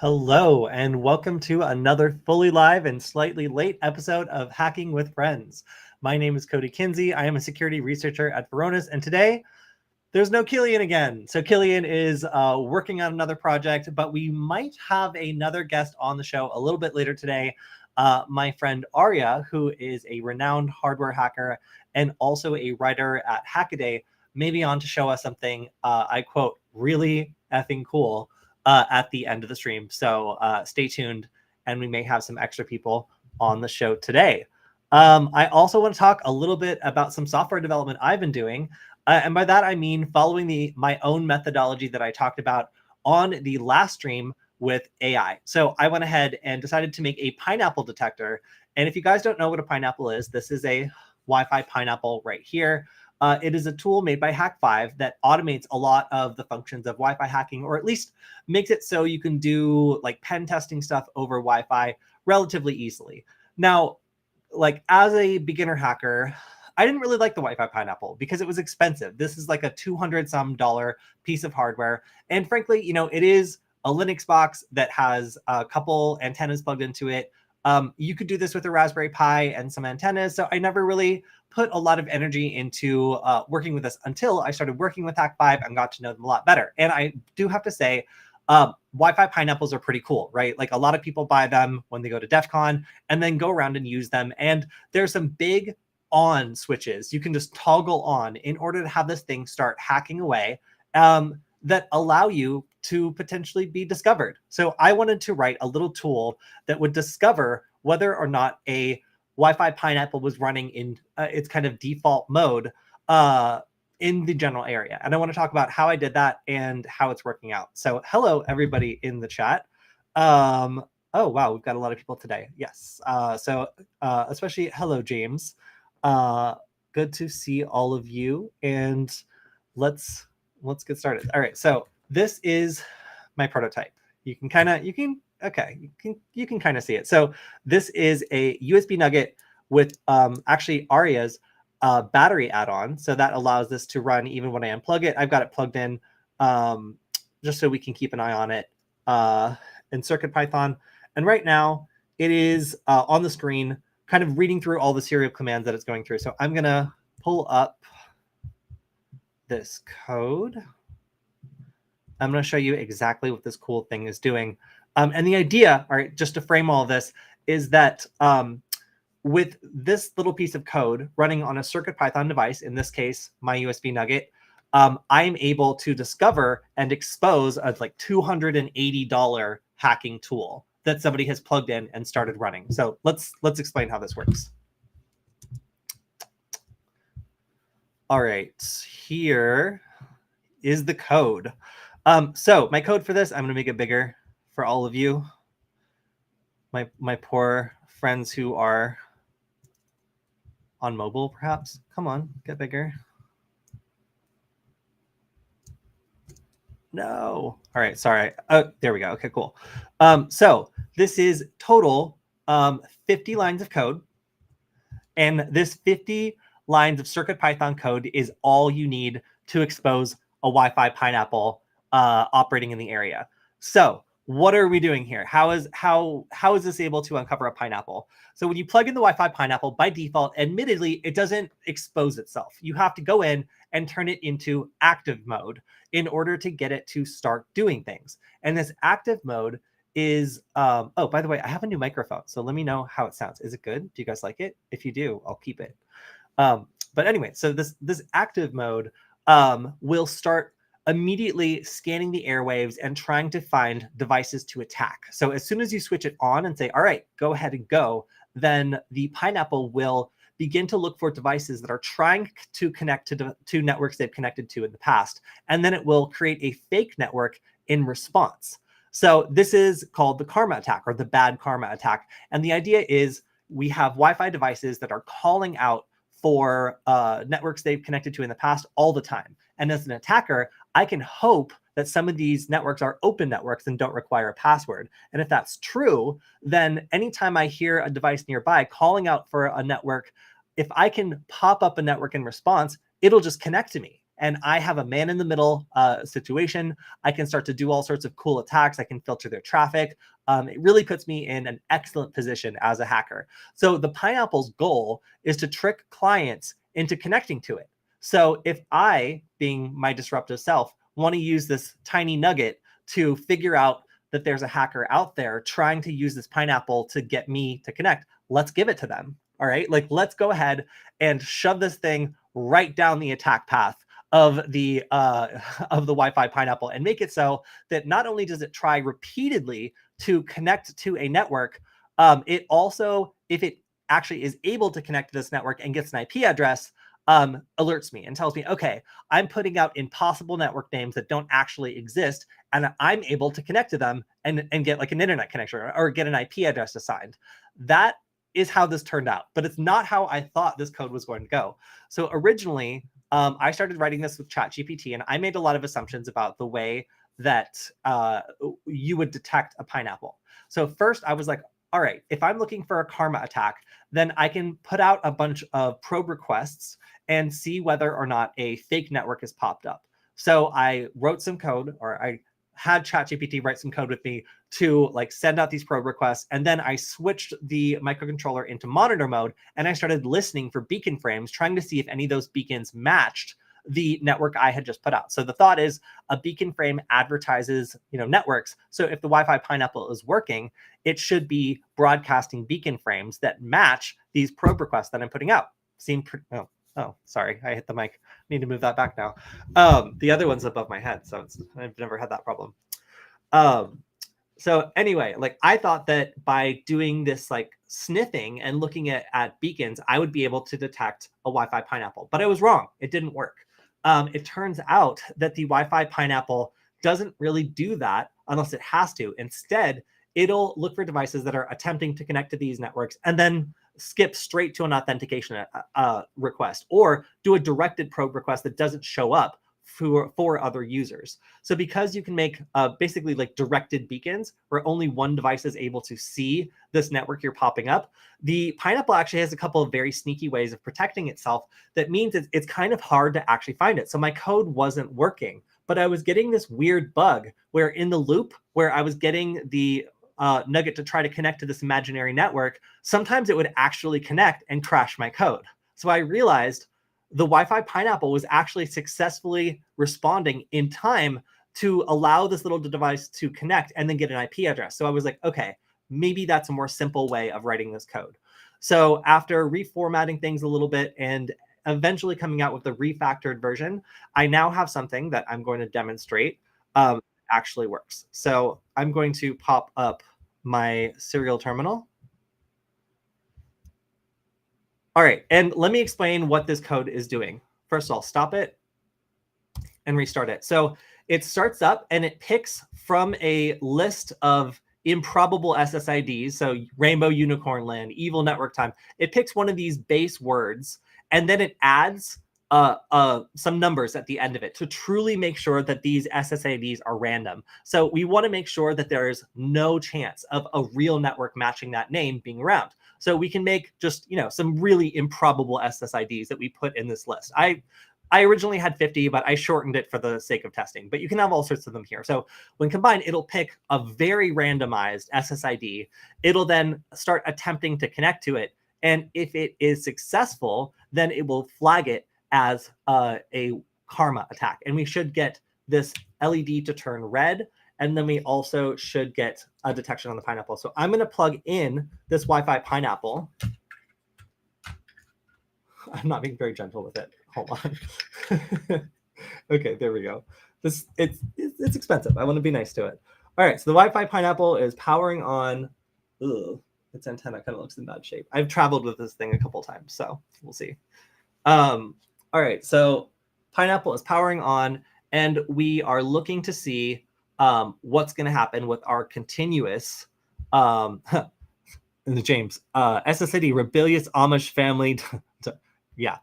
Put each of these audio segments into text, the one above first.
Hello, and welcome to another fully live and slightly late episode of Hacking with Friends. My name is Kody Kinzie. I am a security researcher at Varonis, and today there's no Killian again. So Killian is working on another project, but we might have another guest on the show a little bit later today. My friend Arya, who is a renowned hardware hacker and also a writer at Hackaday, may be on to show us something, I quote, really effing cool at the end of the stream. So stay tuned, and we may have some extra people on the show today. I also want to talk a little bit about some software development I've been doing. And by that, I mean following my own methodology that I talked about on the last stream with AI. So I went ahead and decided to make a pineapple detector. And if you guys don't know what a pineapple is, this is a Wi-Fi pineapple right here. It is a tool made by Hack5 that automates a lot of the functions of Wi-Fi hacking, or at least makes it so you can do like pen testing stuff over Wi-Fi relatively easily. Now, like as a beginner hacker, I didn't really like the Wi-Fi pineapple because it was expensive. This is like a $200 some piece of hardware. And frankly, it is a Linux box that has a couple antennas plugged into it. You could do this with a Raspberry Pi and some antennas. So I never really put a lot of energy into working with this until I started working with Hack5 and got to know them a lot better. And I do have to say, Wi-Fi pineapples are pretty cool, right? Like a lot of people buy them when they go to DEF CON and then go around and use them. And there's some big on switches you can just toggle on in order to have this thing start hacking away that allow you to potentially be discovered. So I wanted to write a little tool that would discover whether or not a Wi-Fi pineapple was running in its kind of default mode in the general area. And I want to talk about how I did that and how it's working out. So hello, everybody in the chat. Oh, wow, we've got a lot of people today. Yes. So especially hello, James. Good to see all of you. And let's get started. All right. So this is my prototype. You can kind of see it. So this is a USB nugget with actually Arya's battery add-on. So that allows this to run even when I unplug it. I've got it plugged in just so we can keep an eye on it in CircuitPython. And right now it is on the screen, kind of reading through all the serial commands that it's going through. So I'm going to pull up this code. I'm going to show you exactly what this cool thing is doing. And the idea, all right, just to frame all of this, is that with this little piece of code running on a CircuitPython device, in this case, my USB nugget, I am able to discover and expose a like $280 hacking tool that somebody has plugged in and started running. So let's explain how this works. All right, here is the code. So my code for this, I'm gonna make it bigger for all of you. My poor friends who are on mobile, perhaps. Come on, get bigger. No. All right, sorry. Oh, there we go. Okay, cool. So this is total 50 lines of code. And this 50 lines of CircuitPython code is all you need to expose a Wi-Fi pineapple operating in the area. So what are we doing here? How is this able to uncover a pineapple? So when you plug in the Wi-Fi pineapple, by default, admittedly, it doesn't expose itself. You have to go in and turn it into active mode in order to get it to start doing things. And this active mode is, oh, by the way, I have a new microphone. So let me know how it sounds. Is it good? Do you guys like it? If you do, I'll keep it. But anyway, so this active mode will start immediately scanning the airwaves and trying to find devices to attack. So as soon as you switch it on and say, all right, go ahead and go, then the pineapple will begin to look for devices that are trying to connect to networks they've connected to in the past. And then it will create a fake network in response. So this is called the karma attack, or the bad karma attack. And the idea is we have Wi-Fi devices that are calling out for networks they've connected to in the past all the time. And as an attacker, I can hope that some of these networks are open networks and don't require a password. And if that's true, then anytime I hear a device nearby calling out for a network, if I can pop up a network in response, it'll just connect to me. and I have a man in the middle situation. I can start to do all sorts of cool attacks. I can filter their traffic. It really puts me in an excellent position as a hacker. So the Pineapple's goal is to trick clients into connecting to it. So if I, being my disruptive self, want to use this tiny nugget to figure out that there's a hacker out there trying to use this Pineapple to get me to connect, let's give it to them. All right, like let's go ahead and shove this thing right down the attack path of the Wi-Fi Pineapple and make it so that not only does it try repeatedly to connect to a network, it also, if it actually is able to connect to this network and gets an IP address, alerts me and tells me, okay, I'm putting out impossible network names that don't actually exist, and I'm able to connect to them and get like an internet connection or get an IP address assigned. That is how this turned out, but it's not how I thought this code was going to go. So originally, I started writing this with ChatGPT, and I made a lot of assumptions about the way that you would detect a Pineapple. So first, I was like, all right, if I'm looking for a karma attack, then I can put out a bunch of probe requests and see whether or not a fake network has popped up. So I wrote some code, or I had ChatGPT write some code with me to like send out these probe requests. And then I switched the microcontroller into monitor mode, and I started listening for beacon frames, trying to see if any of those beacons matched the network I had just put out. So the thought is a beacon frame advertises, networks. So if the Wi-Fi Pineapple is working, it should be broadcasting beacon frames that match these probe requests that I'm putting out. Oh, sorry, I hit the mic. Need to move that back now. The other one's above my head, so I've never had that problem. So anyway, like I thought that by doing this like sniffing and looking at beacons, I would be able to detect a Wi-Fi Pineapple, but I was wrong. It didn't work. It turns out that the Wi-Fi Pineapple doesn't really do that unless it has to. Instead, it'll look for devices that are attempting to connect to these networks and then skip straight to an authentication request, or do a directed probe request that doesn't show up for other users. So because you can make basically like directed beacons where only one device is able to see this network you're popping up, the Pineapple actually has a couple of very sneaky ways of protecting itself. That means it's kind of hard to actually find it. So my code wasn't working, but I was getting this weird bug where in the loop where I was getting the nugget to try to connect to this imaginary network, sometimes it would actually connect and crash my code. So I realized the Wi-Fi Pineapple was actually successfully responding in time to allow this little device to connect and then get an IP address. So I was like, okay, maybe that's a more simple way of writing this code. So after reformatting things a little bit and eventually coming out with the refactored version, I now have something that I'm going to demonstrate actually works. So I'm going to pop up my serial terminal. All right, and let me explain what this code is doing. First, I'll stop it and restart it. So it starts up and it picks from a list of improbable SSIDs, so Rainbow Unicorn Land, Evil Network Time. It picks one of these base words, and then it adds some numbers at the end of it to truly make sure that these SSIDs are random. So we want to make sure that there is no chance of a real network matching that name being around. So we can make just, some really improbable SSIDs that we put in this list. I originally had 50, but I shortened it for the sake of testing. But you can have all sorts of them here. So when combined, it'll pick a very randomized SSID. It'll then start attempting to connect to it. And if it is successful, then it will flag it as a karma attack. And we should get this LED to turn red. And then we also should get a detection on the Pineapple. So I'm going to plug in this Wi-Fi Pineapple. I'm not being very gentle with it. Hold on. Okay, there we go. It's expensive. I want to be nice to it. All right, so the Wi-Fi Pineapple is powering on. Ugh, its antenna kind of looks in bad shape. I've traveled with this thing a couple times, so we'll see. All right, so Pineapple is powering on, and we are looking to see what's going to happen with our continuous James SSID rebellious Amish family. Yeah.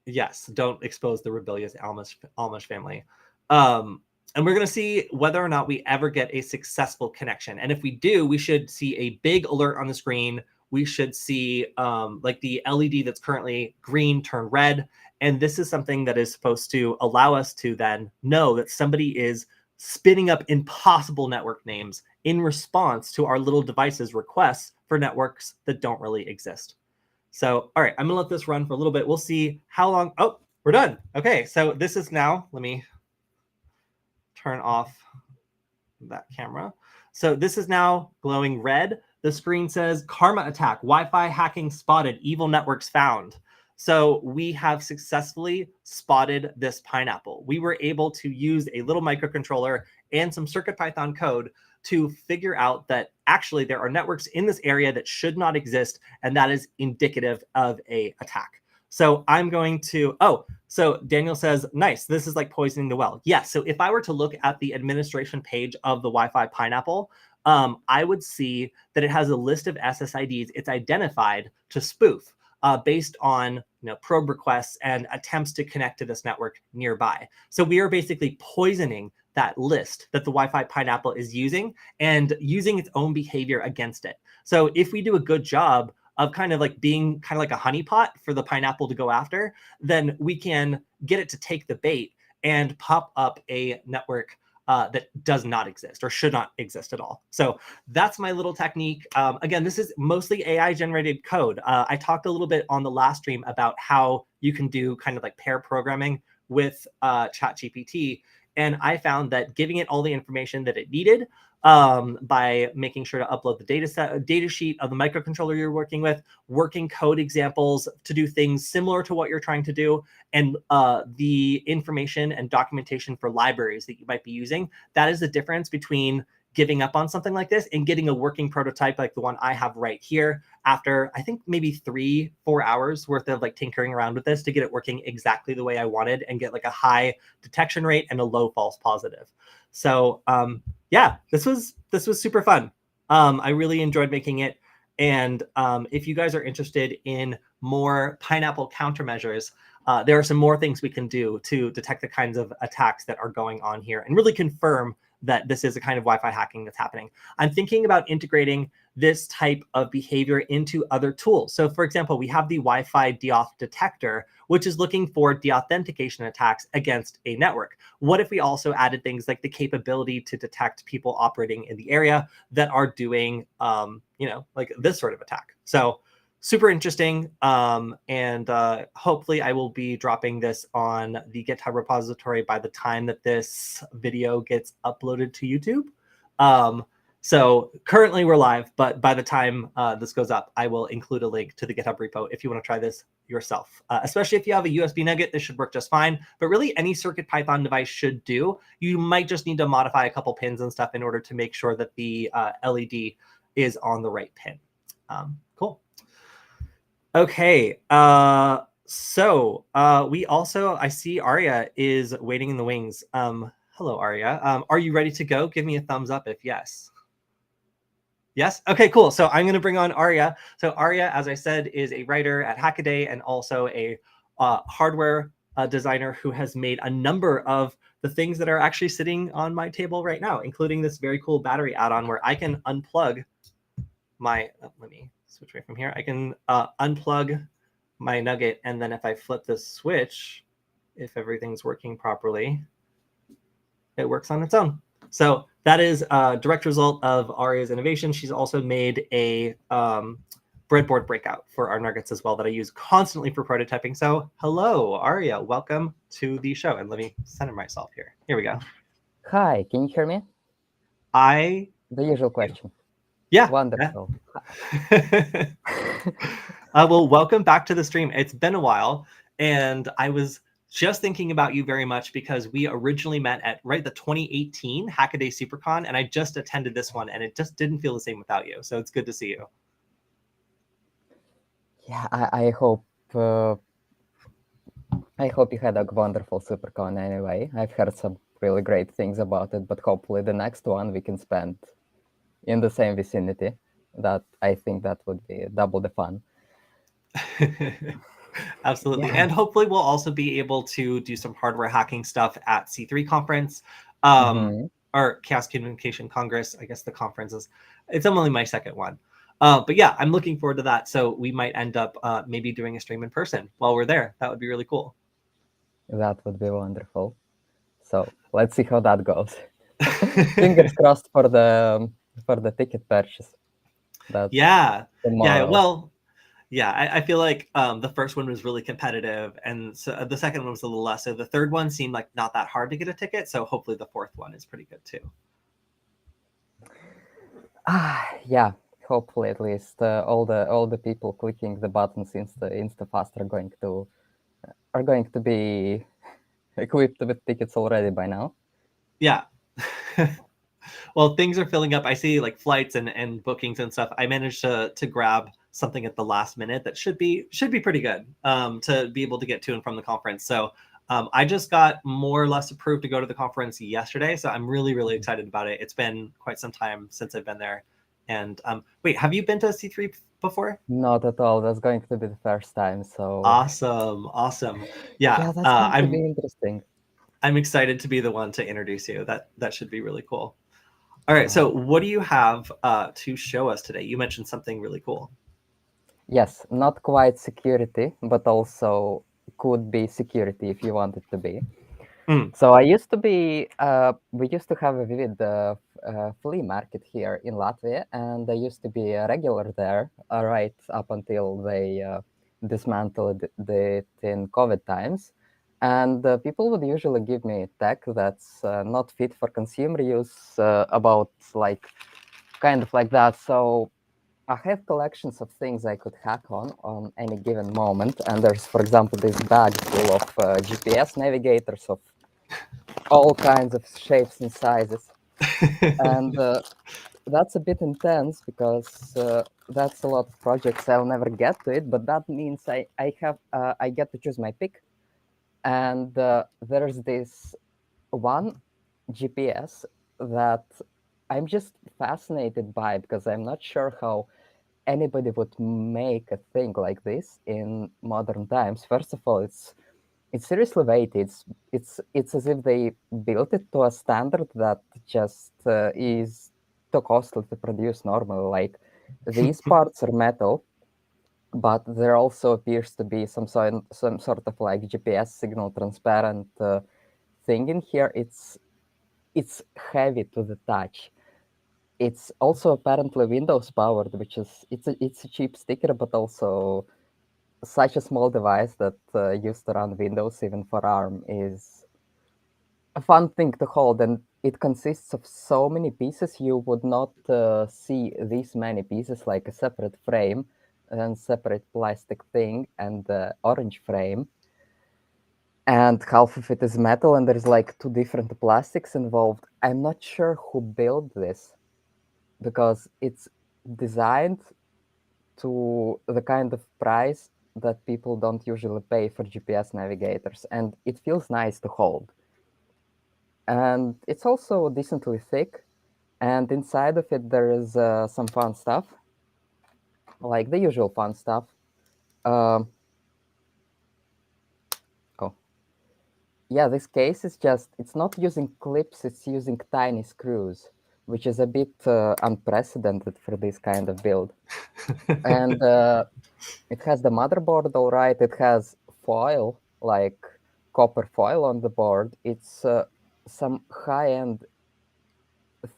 Yes, don't expose the rebellious Amish family. And we're going to see whether or not we ever get a successful connection. And if we do, we should see a big alert on the screen we should see like the LED that's currently green turn red. And this is something that is supposed to allow us to then know that somebody is spinning up impossible network names in response to our little device's requests for networks that don't really exist. So, all right, I'm gonna let this run for a little bit. We'll see how long. Oh, we're done. Okay, so this is now, let me turn off that camera. So this is now glowing red. The screen says karma attack, Wi-Fi hacking spotted, evil networks found. So we have successfully spotted this pineapple. We were able to use a little microcontroller and some CircuitPython code to figure out that actually there are networks in this area that should not exist, and that is indicative of a attack. So I'm going to, so Daniel says, nice, this is like poisoning the well. Yes, so if I were to look at the administration page of the Wi-Fi pineapple, I would see that it has a list of SSIDs it's identified to spoof based on probe requests and attempts to connect to this network nearby. So we are basically poisoning that list that the Wi-Fi pineapple is using and using its own behavior against it. So if we do a good job of kind of like being kind of like a honeypot for the pineapple to go after, then we can get it to take the bait and pop up a network that does not exist or should not exist at all. So that's my little technique. Again, this is mostly AI generated code. I talked a little bit on the last stream about how you can do kind of like pair programming with ChatGPT. And I found that giving it all the information that it needed by making sure to upload the data sheet of the microcontroller you're working with, working code examples to do things similar to what you're trying to do, and the information and documentation for libraries that you might be using. That is the difference between giving up on something like this and getting a working prototype like the one I have right here after I think maybe 3-4 hours worth of like tinkering around with this to get it working exactly the way I wanted and get like a high detection rate and a low false positive. So yeah, this was super fun. I really enjoyed making it. And if you guys are interested in more pineapple countermeasures, there are some more things we can do to detect the kinds of attacks that are going on here and really confirm that this is a kind of Wi-Fi hacking that's happening. I'm thinking about integrating this type of behavior into other tools. So for example, we have the Wi-Fi deauth detector, which is looking for deauthentication attacks against a network. What if we also added things like the capability to detect people operating in the area that are doing, like this sort of attack? So super interesting. And hopefully I will be dropping this on the GitHub repository by the time that this video gets uploaded to YouTube. So currently we're live, but by the time this goes up, I will include a link to the GitHub repo if you want to try this yourself. Especially if you have a USB nugget, this should work just fine. But really any CircuitPython device should do. You might just need to modify a couple pins and stuff in order to make sure that the LED is on the right pin. Cool. Okay, so we also, I see Arya is waiting in the wings. Hello, Arya. Are you ready to go? Give me a thumbs up if yes. Yes? Okay, cool. So I'm going to bring on Arya. So Arya, as I said, is a writer at Hackaday and also a hardware designer who has made a number of the things that are actually sitting on my table right now, including this very cool battery add-on where I can unplug my, let me switch away from here. I can unplug my nugget, and then if I flip the switch, if everything's working properly, it works on its own. So that is a direct result of Arya's innovation. She's also made a breadboard breakout for our nuggets as well that I use constantly for prototyping. So hello, Arya. Welcome to the show. And let me center myself here. Here we go. Hi, can you hear me? The usual question. Yeah. Wonderful. Yeah. Well, welcome back to the stream. It's been a while, and I was just thinking about you very much because we originally met at the 2018 Hackaday SuperCon, and I just attended this one, and it just didn't feel the same without you. So it's good to see you. Yeah, I hope you had a wonderful SuperCon anyway. I've heard some really great things about it, but hopefully the next one we can spend in the same vicinity. That I think that would be double the fun. Absolutely. Yeah. And hopefully we'll also be able to do some hardware hacking stuff at C3 conference or Chaos Communication Congress. I guess the conference it's only my second one. But yeah, I'm looking forward to that. So we might end up maybe doing a stream in person while we're there. That would be really cool. That would be wonderful. So let's see how that goes. Fingers crossed for the ticket purchase. That's Yeah. Yeah. tomorrow. Well, yeah, I feel like the first one was really competitive, and so the second one was a little less. So the third one seemed like not that hard to get a ticket. So hopefully the fourth one is pretty good too. Yeah. Hopefully, at least all the people clicking the buttons insta fast are going to be equipped with tickets already by now. Yeah. Well, things are filling up. I see like flights and bookings and stuff. I managed to grab something at the last minute that should be pretty good to be able to get to and from the conference. So I just got more or less approved to go to the conference yesterday. So I'm really excited about it. It's been quite some time since I've been there. And wait, have you been to C3 before? Not at all. That's going to be the first time. So Awesome. Yeah, yeah, that's going to be interesting. I'm excited to be the one to introduce you. That should be really cool. All right, Yeah. so what do you have to show us today? You mentioned something really cool. Yes, not quite security, but also could be security if you want it to be. Mm. So I used to be, we used to have a vivid flea market here in Latvia, and I used to be a regular there right up until they dismantled it in COVID times. And people would usually give me tech that's not fit for consumer use, about like kind of like that. So I have collections of things I could hack on any given moment. And there's, for example, this bag full of GPS navigators of all kinds of shapes and sizes. And that's a bit intense because that's a lot of projects. I'll never get to it, but that means I get to choose my pick. And there's this one GPS that I'm just fascinated by because I'm not sure how anybody would make a thing like this in modern times. First of all, it's seriously weighty. It's as if they built it to a standard that just is too costly to produce normally. Like these parts are metal, but there also appears to be some sort of like GPS signal transparent thing in here. It's heavy to the touch. It's also apparently Windows powered, which is it's a cheap sticker, but also such a small device that used to run Windows even for ARM is a fun thing to hold, and it consists of so many pieces. You would not see these many pieces like a separate frame and separate plastic thing and the orange frame, and half of it is metal, and there's like two different plastics involved. I'm not sure who built this because it's designed to the kind of price that people don't usually pay for GPS navigators, and it feels nice to hold. And it's also decently thick, and inside of it there is some fun stuff, like the usual fun stuff. Um, oh, yeah, this case is just, it's not using clips, it's using tiny screws, which is a bit unprecedented for this kind of build. And it has the motherboard, all right. It has foil, like copper foil on the board. It's some high-end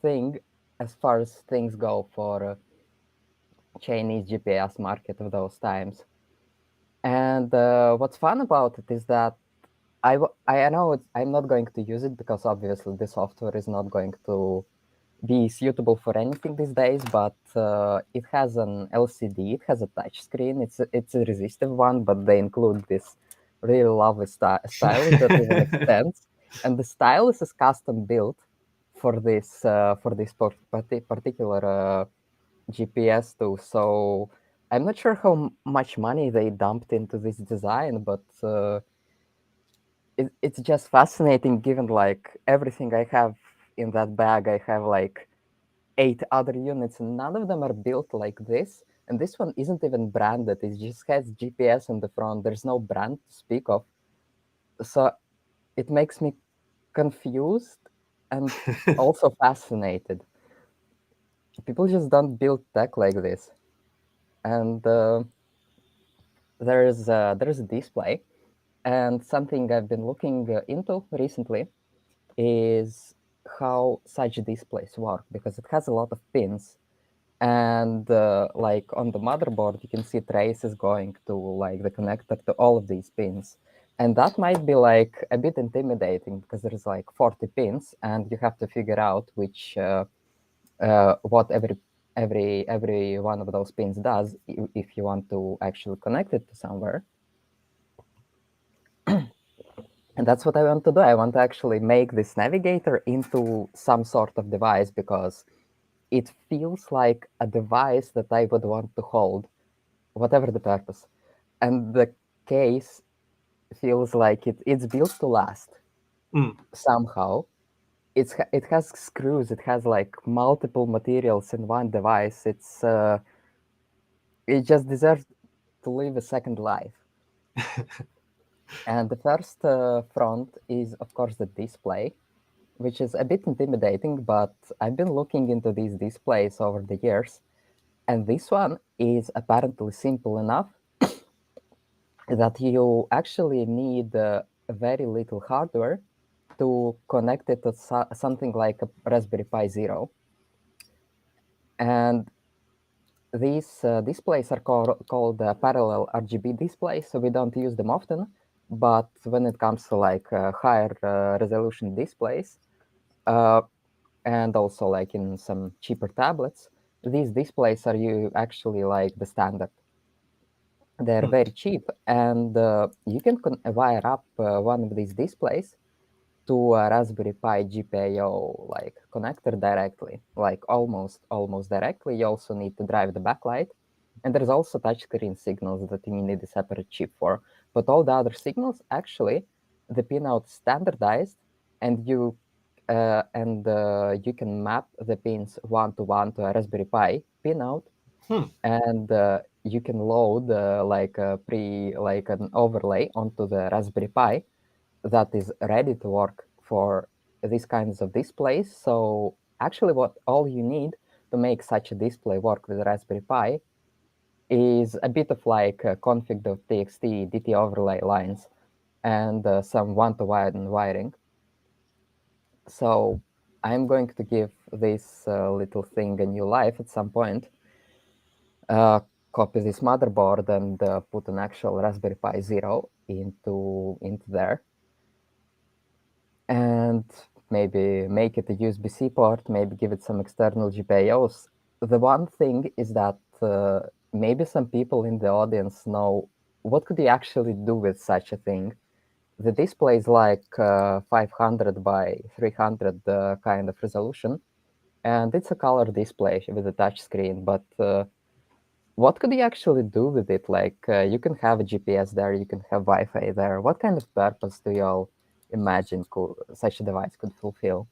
thing as far as things go for Chinese GPS market of those times. And what's fun about it is that I know I'm not going to use it because obviously the software is not going to be suitable for anything these days, but it has an LCD, it has a touch screen, it's a resistive one, but they include this really lovely stylus that even extends, and the stylus is custom built for this particular GPS too. So I'm not sure how much money they dumped into this design, but it's just fascinating given like everything I have in that bag. I have like 8 other units, and none of them are built like this. And this one isn't even branded. It just has GPS in the front. There's no brand to speak of. So it makes me confused and also fascinated. People just don't build tech like this. and there's a display. And something I've been looking into recently is how such displays work, because it has a lot of pins, and like on the motherboard you can see traces going to like the connector to all of these pins, and that might be like a bit intimidating because there's like 40 pins and you have to figure out which what every one of those pins does if you want to actually connect it to somewhere. And that's what I want to do. I want to actually make this navigator into some sort of device, because it feels like a device that I would want to hold, whatever the purpose. And the case feels like it's built to last somehow. It has screws. It has like multiple materials in one device. It just deserves to live a second life. And the first front is, of course, the display, which is a bit intimidating, but I've been looking into these displays over the years, and this one is apparently simple enough that you actually need very little hardware to connect it to something like a Raspberry Pi Zero. And these displays are called parallel RGB displays, so we don't use them often. But when it comes to like higher resolution displays, uh, and also like in some cheaper tablets, these displays are actually like the standard. They're very cheap, and you can wire up one of these displays to a Raspberry Pi GPIO like connector directly, like almost directly. You also need to drive the backlight, and there's also touchscreen signals that you need a separate chip for. But all the other signals, actually, the pinout is standardized, and you can map the pins one to one to a Raspberry Pi pinout, and you can load like an overlay onto the Raspberry Pi that is ready to work for these kinds of displays. So actually, what all you need to make such a display work with Raspberry Pi is a bit of like config.txt DT overlay lines and some one-to-one wiring. So I'm going to give this little thing a new life at some point. Copy this motherboard and put an actual Raspberry Pi Zero into there, and maybe make it a USB-C port, maybe give it some external GPIOs. The one thing is that maybe some people in the audience know what could you actually do with such a thing. The display is like 500 by 300 kind of resolution, and it's a color display with a touch screen, but what could you actually do with it? Like, you can have a GPS there, you can have Wi-Fi there. What kind of purpose do you all imagine such a device could fulfill?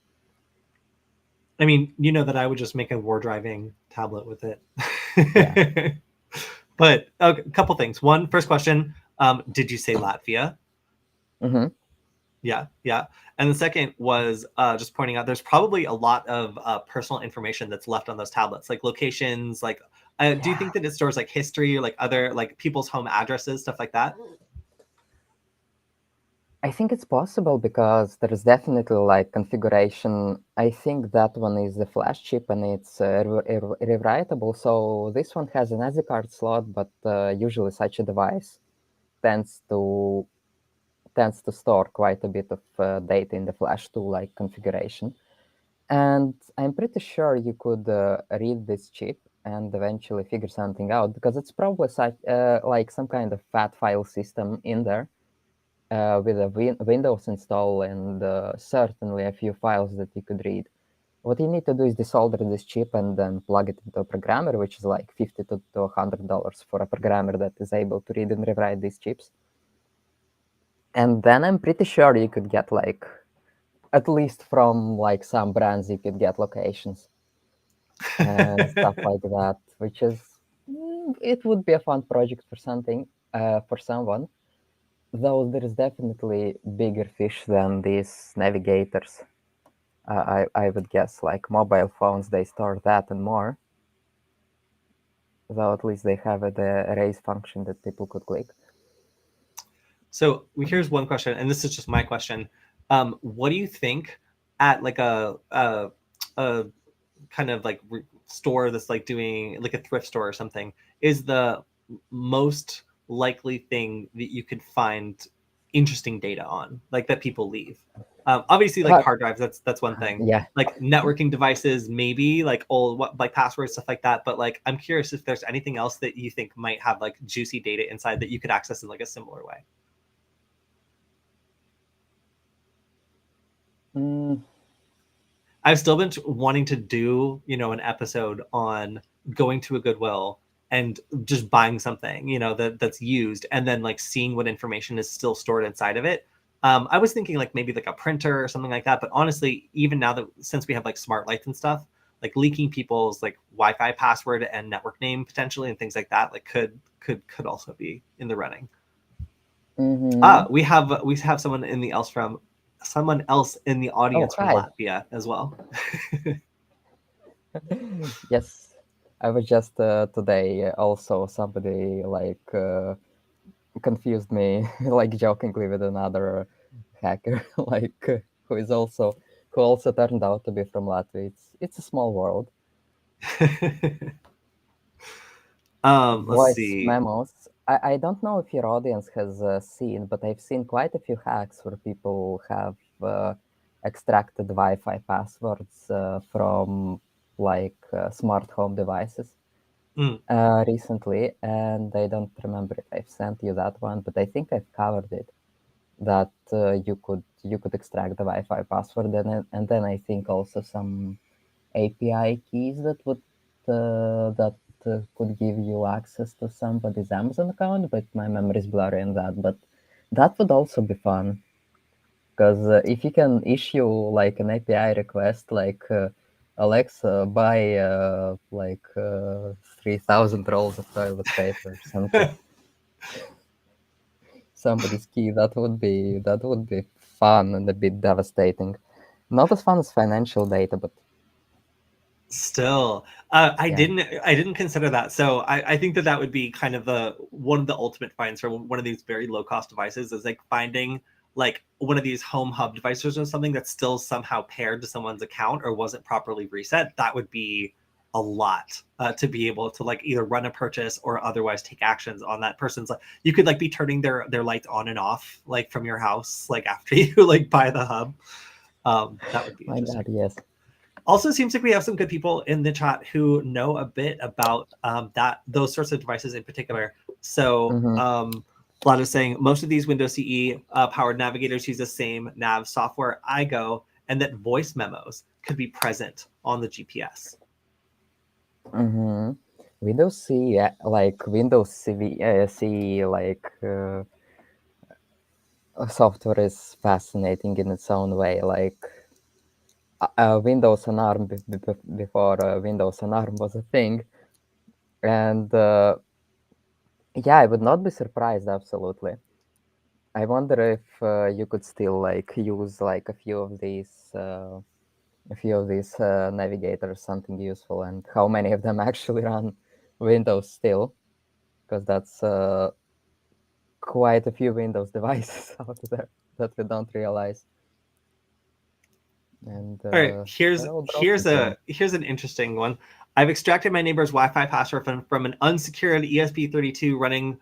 I mean, you know that I would just make a war driving tablet with it. Yeah. But okay, a couple things. One, first question, did you say Latvia? Mm-hmm. Yeah, yeah. And the second was just pointing out there's probably a lot of personal information that's left on those tablets, like locations. Like, do you think that it stores like history or like other like people's home addresses, stuff like that? I think it's possible because there is definitely like configuration. I think that one is the flash chip and it's rewritable. So this one has an SD card slot, but usually such a device tends to store quite a bit of data in the flash to like configuration. And I'm pretty sure you could read this chip and eventually figure something out, because it's probably such like some kind of fat file system in there with a Windows install and certainly a few files that you could read. What you need to do is desolder this chip and then plug it into a programmer, which is like $50 to $100 for a programmer that is able to read and rewrite these chips. And then I'm pretty sure you could get like, at least from like some brands, you could get locations and stuff like that, which is, it would be a fun project for someone. Though there is definitely bigger fish than these navigators. I would guess like mobile phones, they store that and more. though at least they have the erase function that people could click. So here's one question, and this is just my question. What do you think at like a kind of like store that's like doing like a thrift store or something is the most likely thing that you could find interesting data on, like that people leave? Obviously, like hard drives, that's one thing. Yeah. Like networking devices, maybe like old like passwords, stuff like that. But like, I'm curious if there's anything else that you think might have like juicy data inside that you could access in like a similar way. I've still been wanting to do, an episode on going to a Goodwill and just buying something, that's used, and then like seeing what information is still stored inside of it. I was thinking like maybe like a printer or something like that, but honestly, even now that since we have like smart lights and stuff, like leaking people's like Wi-Fi password and network name potentially and things like that, like could also be in the running. We have someone in the someone else in the audience from Latvia as well. Yes, I was just today also somebody like confused me like jokingly with another hacker like who also turned out to be from Latvia. It's a small world. Let's Voice see. memos. I don't know if your audience has seen, but I've seen quite a few hacks where people have extracted Wi-Fi passwords from like smart home devices recently, and I don't remember if I've sent you that one, but I think I've covered it. That you could extract the Wi-Fi password, and then I think also some API keys that could give you access to somebody's Amazon account, but my memory is blurry on that. But that would also be fun because if you can issue like an API request, like Alexa, buy 3,000 rolls of toilet paper or something, somebody's key, that would be fun and a bit devastating. Not as fun as financial data, but Still, I didn't consider that. So I think that would be kind of one of the ultimate finds for one of these very low cost devices is like finding like one of these home hub devices or something that's still somehow paired to someone's account or wasn't properly reset. That would be a lot to be able to like either run a purchase or otherwise take actions on that person's. Like you could like be turning their lights on and off like from your house like after you like buy the hub. That would be my interesting. God, yes. Also, seems like we have some good people in the chat who know a bit about those sorts of devices in particular. So, Vlad is saying most of these Windows CE powered navigators use the same nav software, iGo, and that voice memos could be present on the GPS. Windows C, like Windows CE, like software is fascinating in its own way. Like Windows on ARM before Windows on ARM was a thing, and yeah, I would not be surprised. Absolutely, I wonder if you could still like use like a few of these navigators, something useful, and how many of them actually run Windows still, because that's quite a few Windows devices out there that we don't realize. And All right, here's an interesting one. I've extracted my neighbor's Wi-Fi password from an unsecured ESP32 running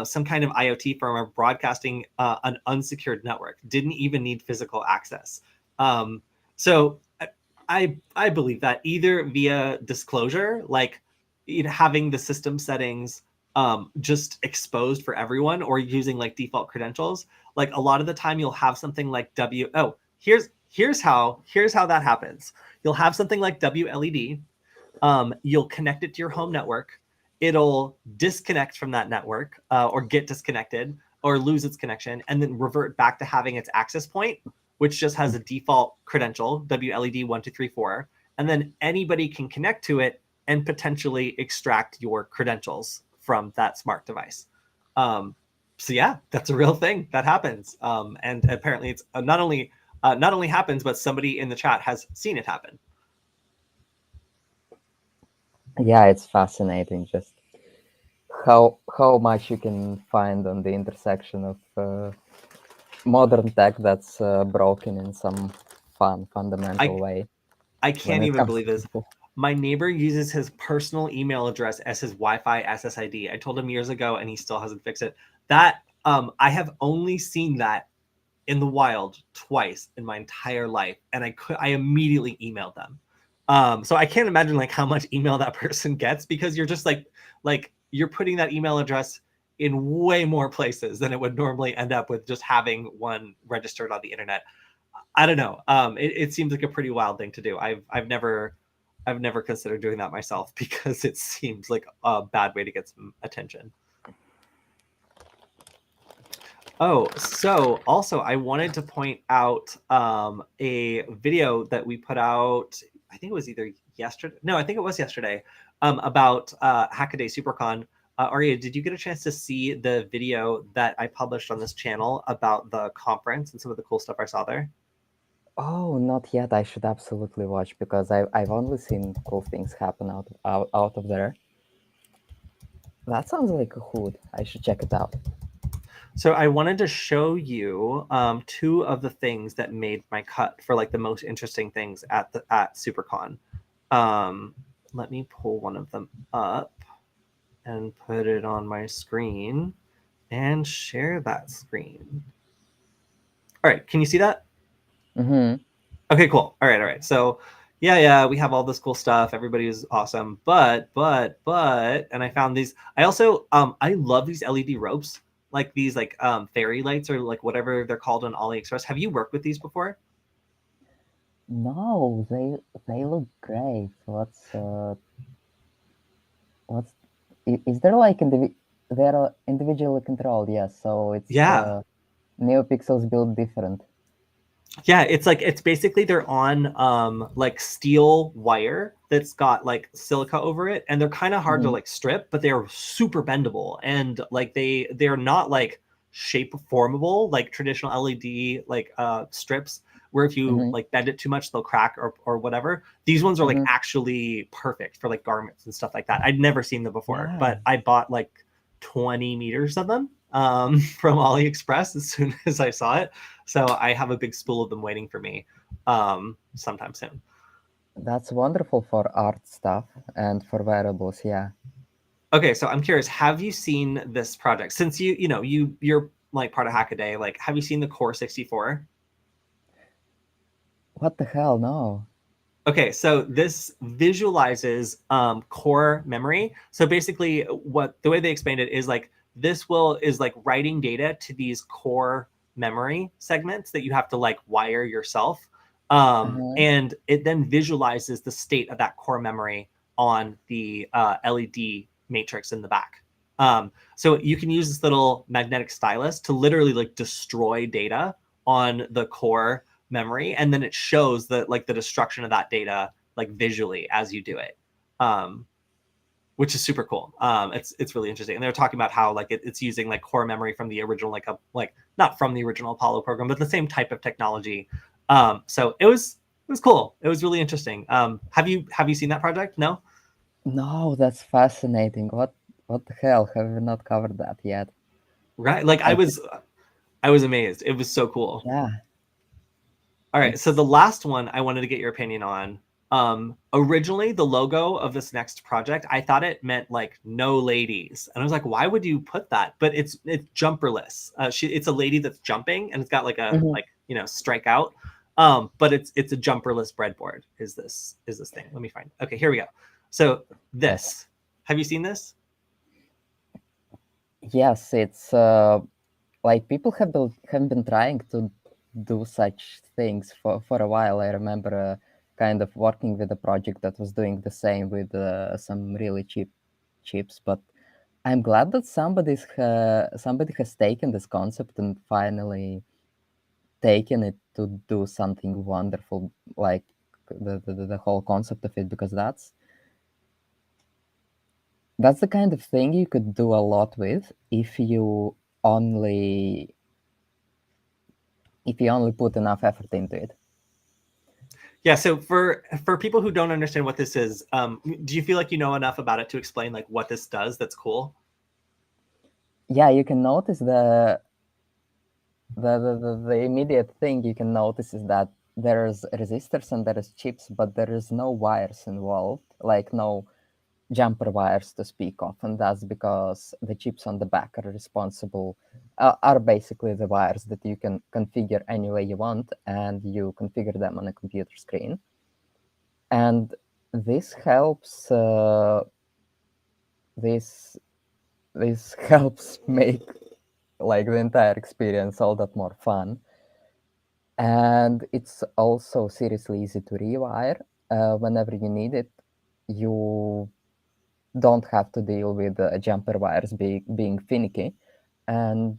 some kind of IoT firm or broadcasting an unsecured network. Didn't even need physical access. So I believe that either via disclosure, like having the system settings just exposed for everyone, or using like default credentials. Like a lot of the time, you'll have something like here's how that happens. You'll have something like WLED. You'll connect it to your home network. It'll disconnect from that network or get disconnected or lose its connection and then revert back to having its access point, which just has a default credential, WLED 1234. And then anybody can connect to it and potentially extract your credentials from that smart device. So yeah, that's a real thing that happens. And apparently it's not only happens, but somebody in the chat has seen it happen. yeah, it's fascinating. Just how much you can find on the intersection of modern tech that's broken in some fundamental way I when can't it even comes believe to this. people. My neighbor uses his personal email address as his Wi-Fi SSID. I told him years ago, and he still hasn't fixed it. That I have only seen that in the wild twice in my entire life, and I immediately emailed them. So I can't imagine like how much email that person gets, because you're just like you're putting that email address in way more places than it would normally end up with just having one registered on the internet. I don't know. It seems like a pretty wild thing to do. I've never considered doing that myself because it seems like a bad way to get some attention. Oh, so also I wanted to point out a video that we put out. I think it was either yesterday. No, I think it was yesterday. About Hackaday SuperCon. Arya, did you get a chance to see the video that I published on this channel about the conference and some of the cool stuff I saw there? Oh, not yet. I should absolutely watch because I've only seen cool things happen out of there. That sounds like a hood. I should check it out. So I wanted to show you two of the things that made my cut for like the most interesting things at SuperCon. Let me pull one of them up and put it on my screen and share that screen. All right, can you see that? Mm-hmm. Okay, cool. All right. So yeah, we have all this cool stuff. Everybody is awesome. But, and I found these. I also I love these LED ropes, like these like fairy lights or like whatever they're called on AliExpress. Have you worked with these before? No, they look great. What's is there like they're individually controlled? Yes, so it's Yeah. NeoPixels built different. Yeah, it's like it's basically they're on like steel wire that's got like silica over it, and they're kind of hard to Mm-hmm. like strip, but they're super bendable, and like they're not like shape formable like traditional LED like strips, where if you Mm-hmm. like bend it too much they'll crack or whatever. These ones are like Mm-hmm. actually perfect for like garments and stuff like that. I'd never seen them before, Yeah, but I bought like 20 meters of them from AliExpress as soon as I saw it. So I have a big spool of them waiting for me sometime soon. that's wonderful for art stuff and for wearables. Yeah. Okay, so I'm curious, have you seen this project? Since you're like part of Hackaday, like have you seen the Core 64? What the hell? No. Okay, so this visualizes core memory. So basically, what the way they explained it is like this will is like writing data to these core memory segments that you have to like wire yourself, Uh-huh. and it then visualizes the state of that core memory on the LED matrix in the back. So you can use this little magnetic stylus to literally like destroy data on the core memory, and then it shows the destruction of that data like visually as you do it, um which is super cool. It's really interesting, and they're talking about how like it's using like core memory from the original like not from the original Apollo program, but the same type of technology. So it was cool. It was really interesting. Have you seen that project? No. No, that's fascinating. What the hell? Have we not covered that yet? Right, like i I was i was amazed. It was so cool. Yeah, All right, so the it's last one I wanted to get your opinion on. Originally, the logo of this next project, I thought it meant like no ladies, and I was like, why would you put that? But it's jumperless. It's a lady that's jumping, and it's got like a Mhm. like strike out. But it's a jumperless breadboard. Is this thing? Let me find. Okay, here we go. So Yes. this, have you seen this? Yes, it's like people have been trying to do such things for a while. I remember kind of working with a project that was doing the same with some really cheap chips, but I'm glad that somebody has taken this concept and finally taken it to do something wonderful, like the whole concept of it, because that's the kind of thing you could do a lot with only if you only put enough effort into it. Yeah. So for people who don't understand what this is, do you feel like you know enough about it to explain like what this does? That's cool. yeah, you can notice the immediate thing you can notice is that there's resistors and there's chips, but there is no wires involved, like no jumper wires to speak of, and that's because the chips on the back are responsible, are basically the wires that you can configure any way you want, and you configure them on a computer screen. And this helps this this helps make like the entire experience all that more fun. And it's also seriously easy to rewire whenever you need it. You don't have to deal with jumper wires being finicky, and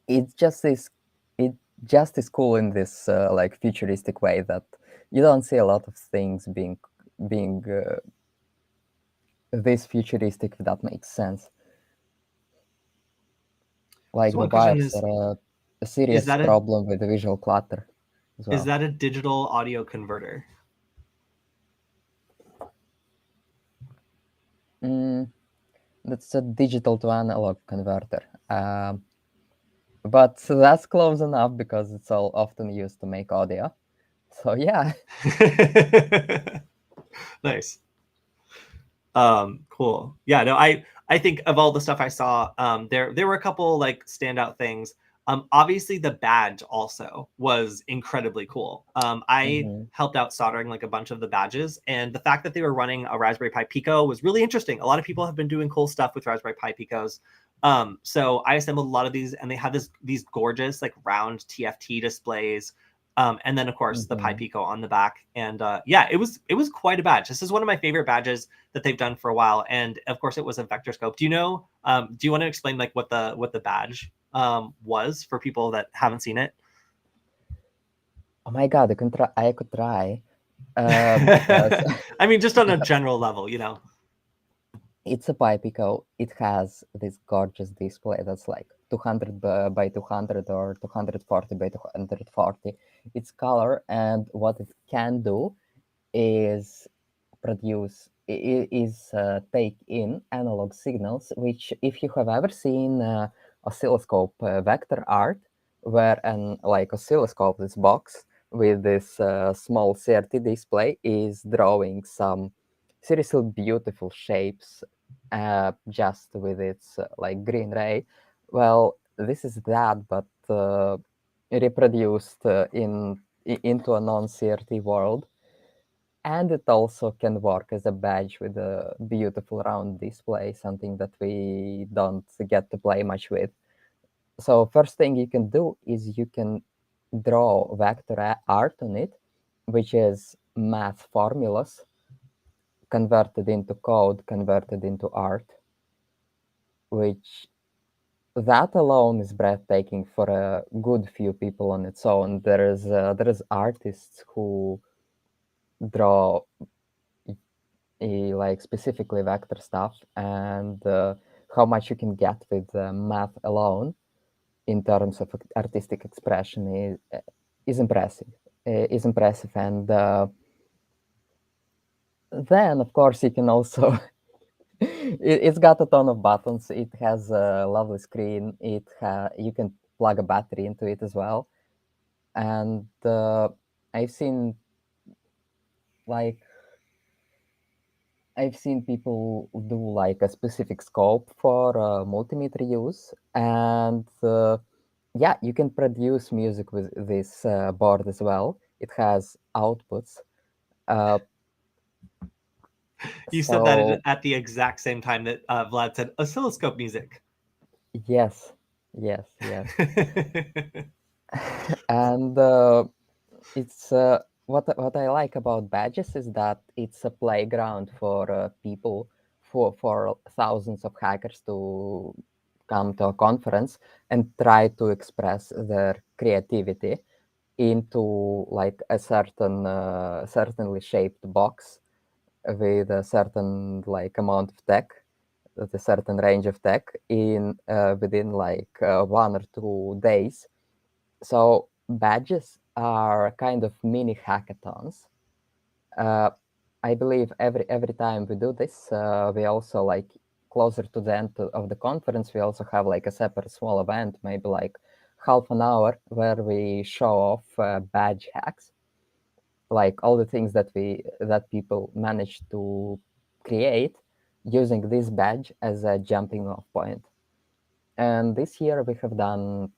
it just is it just is cool in this like futuristic way that you don't see a lot of things being this futuristic, if that makes sense. Like So the one question wires are a is serious that a problem with the visual clutter as is well. that a digital audio converter? Mm, that's a digital to analog converter. But that's close enough because it's all often used to make audio. So yeah. Nice. Cool. Yeah, no, I think of all the stuff I saw, there were a couple like standout things. Obviously the badge also was incredibly cool. I Mhm. helped out soldering like a bunch of the badges, and the fact that they were running a Raspberry Pi Pico was really interesting. A lot of people have been doing cool stuff with Raspberry Pi Picos. So I assembled a lot of these, and they had these gorgeous like round TFT displays. And then of course the Pi Mhm. Pico on the back, and yeah, it was quite a badge. This is one of my favorite badges that they've done for a while, and of course it was a vector scope. Do you know? Do you want to explain like what the badge was for people that haven't seen it? Oh my god, I could try, because I mean, just on a general level. it's a Pipico. It has this gorgeous display that's like 200 by 200 or 240 by 240. It's color, and what it can do is take in analog signals, which, if you have ever seen oscilloscope vector art, where an like oscilloscope, this box with this small CRT display, is drawing some seriously beautiful shapes just with its like green ray. Well, this is that, but reproduced into a non-CRT world, and it also can work as a badge with a beautiful round display, something that we don't get to play much with. So first thing you can do is you can draw vector art on it, which is math formulas converted into code, converted into art, which that alone is breathtaking for a good few people on its own. There is artists who draw like specifically vector stuff, and how much you can get with math alone in terms of artistic expression is impressive. Is impressive, and then of course you can also it's got a ton of buttons. It has a lovely screen. You can plug a battery into it as well, and I've seen like I've seen people do like a specific scope for multimeter use, and yeah, you can produce music with this board as well. It has outputs. Uh, You said that so at the exact same time that Vlad said oscilloscope music. yes, yes, yes, and it's what I like about badges is that it's a playground for people, for thousands of hackers to come to a conference and try to express their creativity into like a certainly shaped box with a certain like amount of tech, with a certain range of tech in within like 1 or 2 days. So badges are kind of mini hackathons. uh, I believe every time we do this, we also like closer to the end of the conference, we also have like a separate small event, maybe like half an hour, where we show off badge hacks, like all the things that people managed to create using this badge as a jumping off point. And this year we have done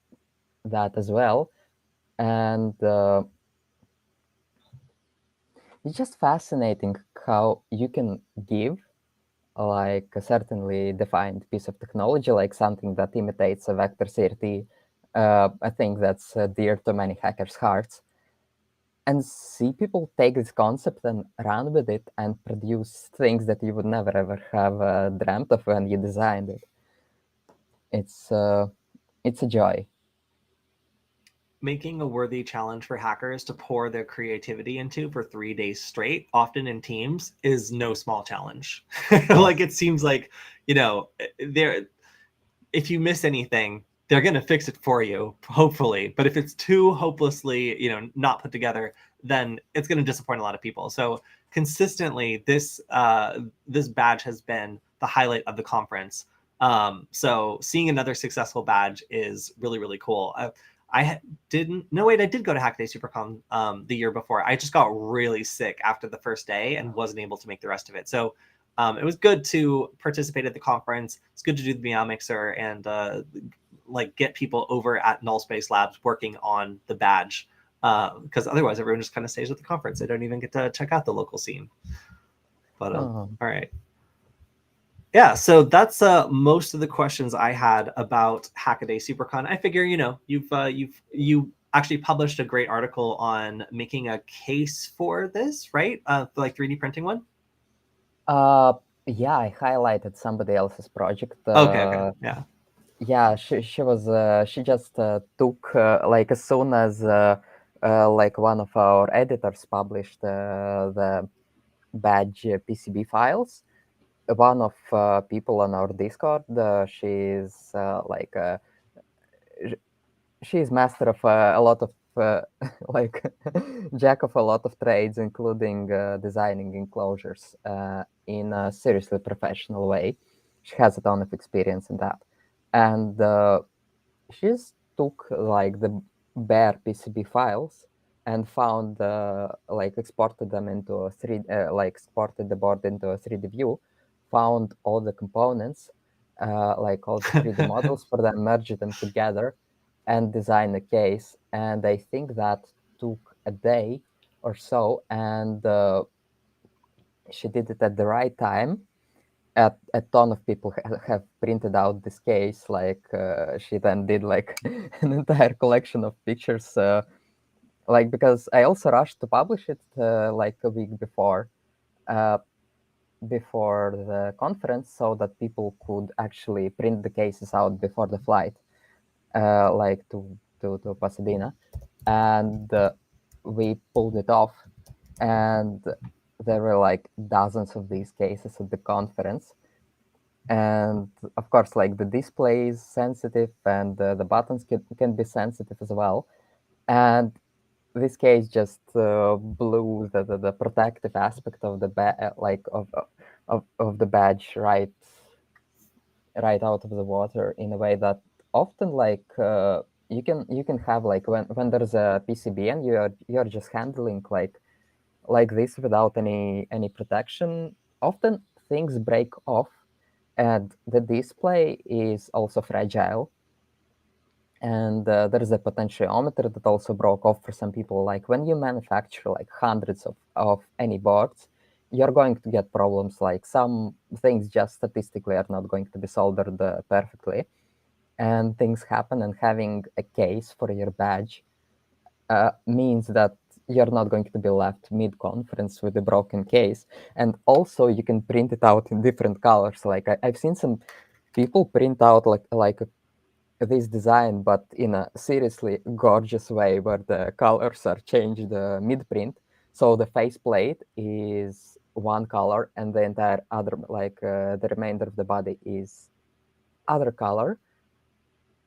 that as well. And it's just fascinating how you can give like a certainly defined piece of technology, like something that imitates a vector CRT, I think that's dear to many hackers' hearts, and see people take this concept and run with it and produce things that you would never ever have dreamt of when you designed it. It's a joy. Making a worthy challenge for hackers to pour their creativity into for 3 days straight, often in teams, is no small challenge. Like, it seems like, there, if you miss anything, they're going to fix it for you, hopefully. But if it's too hopelessly, not put together, then it's going to disappoint a lot of people. So consistently, this badge has been the highlight of the conference. So seeing another successful badge is really, really cool. I didn't. No, wait, I did go to Hackaday SuperCon the year before. I just got really sick after the first day and wasn't able to make the rest of it. So it was good to participate at the conference. It's good to do the Meow Mixer and like get people over at Null Space Labs working on the badge, because otherwise everyone just kind of stays at the conference. They don't even get to check out the local scene. But all right. Yeah, so that's most of the questions I had about Hackaday SuperCon. I figure, you actually published a great article on making a case for this, right? For like 3D printing one. Yeah, I highlighted somebody else's project. Okay, yeah. Yeah, she just took like as soon as like one of our editors published the badge PCB files. One of people on our Discord, she's like she's master of a lot of like jack of a lot of trades, including designing enclosures in a seriously professional way. She has a ton of experience in that, and she's took like the bare PCB files and found like exported them into a like exported the board into a 3D view, found all the components, like all the 3D models for them, merged them together, and designed a case. And I think that took a day or so, and she did it at the right time. A ton of people have printed out this case. Like she then did like an entire collection of pictures. Like, because I also rushed to publish it like a week uh, before the conference, so that people could actually print the cases out before the flight, like to Pasadena, and we pulled it off, and there were like dozens of these cases at the conference. And of course, like the display is sensitive, and the buttons can be sensitive as well. And this case just blew the protective aspect of the like of the badge right out of the water, in a way that often like you can have like when there's a PCB and you're just handling like this without any protection, often things break off, and the display is also fragile. And there is a potentiometer that also broke off for some people. Like when you manufacture like hundreds of any boards, you're going to get problems. Like some things just statistically are not going to be soldered perfectly, and things happen. And having a case for your badge means that you're not going to be left mid-conference with a broken case. And also you can print it out in different colors. Like I've seen some people print out like this design, but in a seriously gorgeous way, where the colors are changed mid-print. So the faceplate is one color, and the entire other, like the remainder of the body, is other color.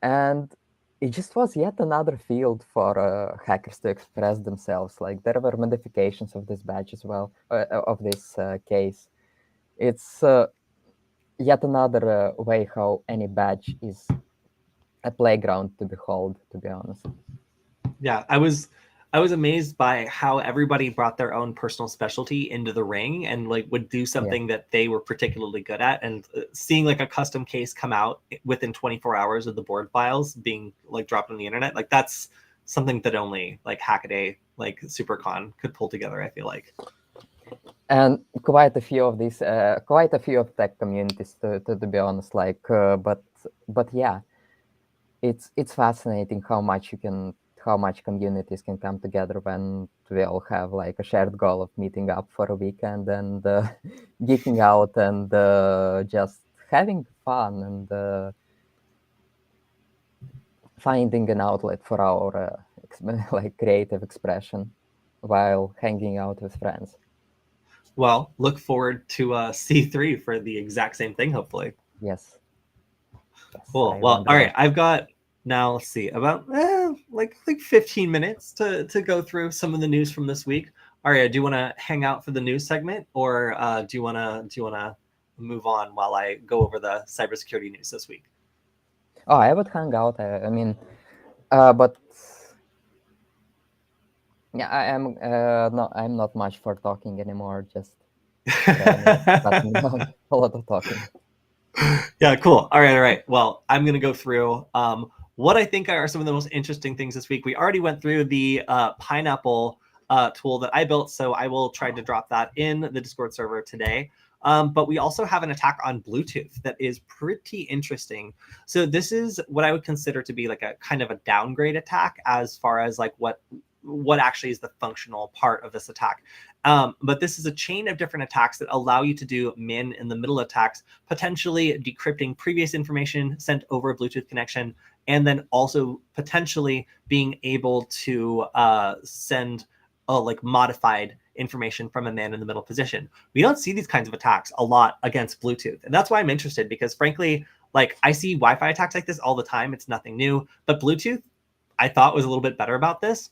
And it just was yet another field for hackers to express themselves. Like there were modifications of this badge as well, of this case. It's yet another way how any badge is a playground to behold, to be honest. Yeah, I was amazed by how everybody brought their own personal specialty into the ring and like would do something that they were particularly good at, and seeing like a custom case come out within 24 hours of the board files being like dropped on the internet, like that's something that only like Hackaday, like SuperCon could pull together, I feel like. And quite a few of these, quite a few of tech communities, to be honest. Like, but yeah, it's fascinating how much communities can come together when we all have like a shared goal of meeting up for a weekend and geeking out and just having fun and finding an outlet for our like creative expression while hanging out with friends. Well, look forward to C3 for the exact same thing, hopefully. Yes. Cool. I Well, wonder all right. that. I've got now, let's see, about like 15 minutes to go through some of the news from this week. Aria, do you want to hang out for the news segment, or do you want to move on while I go over the cybersecurity news this week? Oh, I would hang out. I mean, but yeah, I'm not much for talking anymore. Just cutting down a lot of talking. Yeah, cool. All right, all right. Well, I'm going to go through what I think are some of the most interesting things this week. We already went through the Pineapple tool that I built, so I will try to drop that in the Discord server today. But we also have an attack on Bluetooth that is pretty interesting. So this is what I would consider to be like a kind of a downgrade attack as far as like what actually is the functional part of this attack. But this is a chain of different attacks that allow you to do min in the middle attacks, potentially decrypting previous information sent over a Bluetooth connection, and then also potentially being able to send like modified information from a man in the middle position. We don't see these kinds of attacks a lot against Bluetooth. And that's why I'm interested, because frankly, like I see Wi-Fi attacks like this all the time. It's nothing new, but Bluetooth I thought was a little bit better about this.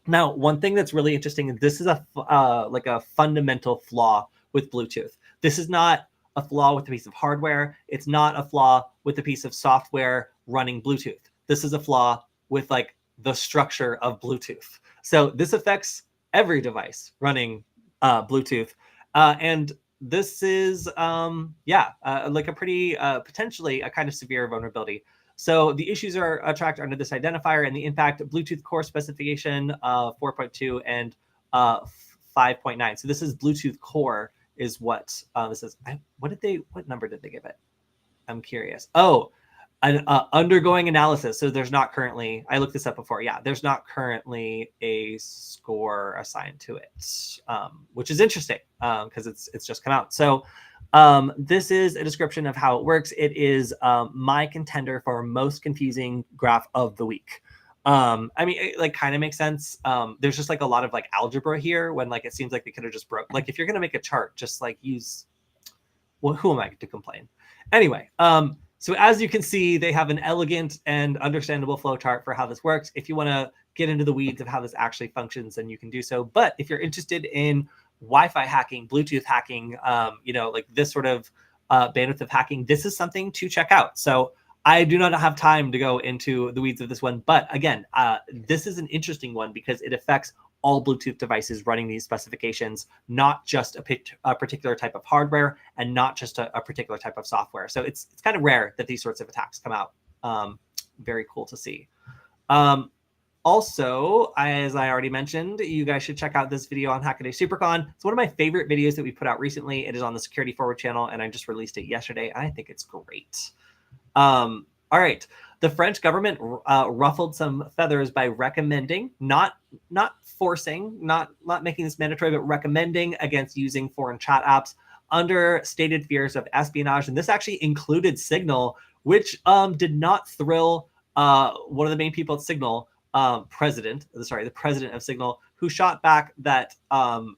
Now, one thing that's really interesting, this is like a fundamental flaw with Bluetooth. This is not a flaw with a piece of hardware. It's not a flaw with a piece of software running Bluetooth. This is a flaw with like the structure of Bluetooth. So this affects every device running Bluetooth. And this is, like a pretty potentially a kind of severe vulnerability. So the issues are tracked under this identifier, and the impact Bluetooth core specification 4.2 and 5.9. So this is Bluetooth core is what this is. What number did they give it? I'm curious. Oh, an undergoing analysis. So there's not currently, I looked this up before. Yeah, there's not currently a score assigned to it, which is interesting because it's just come out. So this is a description of how it works. It is my contender for most confusing graph of the week. I mean, it like kind of makes sense. There's just like a lot of like algebra here when like it seems like they could have just broke. Like if you're gonna make a chart, just like use. Well, who am I to complain? Anyway, so as you can see, they have an elegant and understandable flowchart for how this works. If you want to get into the weeds of how this actually functions, then you can do so. But if you're interested in Wi-Fi hacking, Bluetooth hacking, like this sort of bandwidth of hacking, this is something to check out. So I do not have time to go into the weeds of this one. But again, this is an interesting one because it affects all Bluetooth devices running these specifications, not just a particular type of hardware and not just a particular type of software. So it's kind of rare that these sorts of attacks come out. Very cool to see. Also, as I already mentioned, you guys should check out this video on Hackaday SuperCon. It's one of my favorite videos that we put out recently. It is on the securityfwd channel, and I just released it yesterday. I think it's great. All right. The French government ruffled some feathers by recommending, not forcing, not making this mandatory, but recommending against using foreign chat apps under stated fears of espionage. And this actually included Signal, which did not thrill one of the main people at Signal, the president of Signal, who shot back that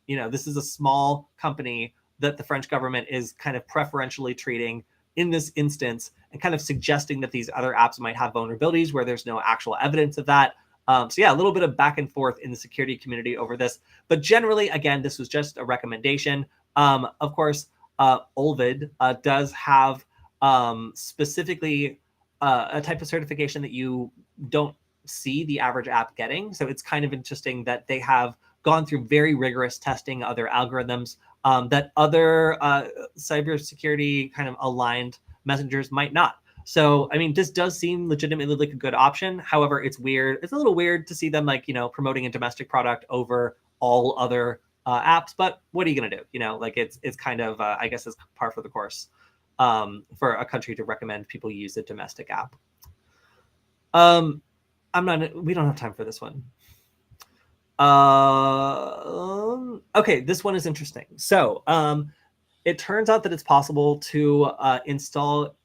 this is a small company that the French government is kind of preferentially treating in this instance, and kind of suggesting that these other apps might have vulnerabilities where there's no actual evidence of that. So yeah, a little bit of back and forth in the security community over this. But generally, again, this was just a recommendation. Of course, Olvid does have specifically a type of certification that you don't see the average app getting. So it's kind of interesting that they have gone through very rigorous testing of their algorithms that other cybersecurity kind of aligned messengers might not. So, I mean, this does seem legitimately like a good option. However, it's weird. It's a little weird to see them like, promoting a domestic product over all other apps. But what are you going to do? Like it's kind of, I guess, it's par for the course for a country to recommend people use a domestic app. We don't have time for this one. Okay, this one is interesting. So it turns out that it's possible to install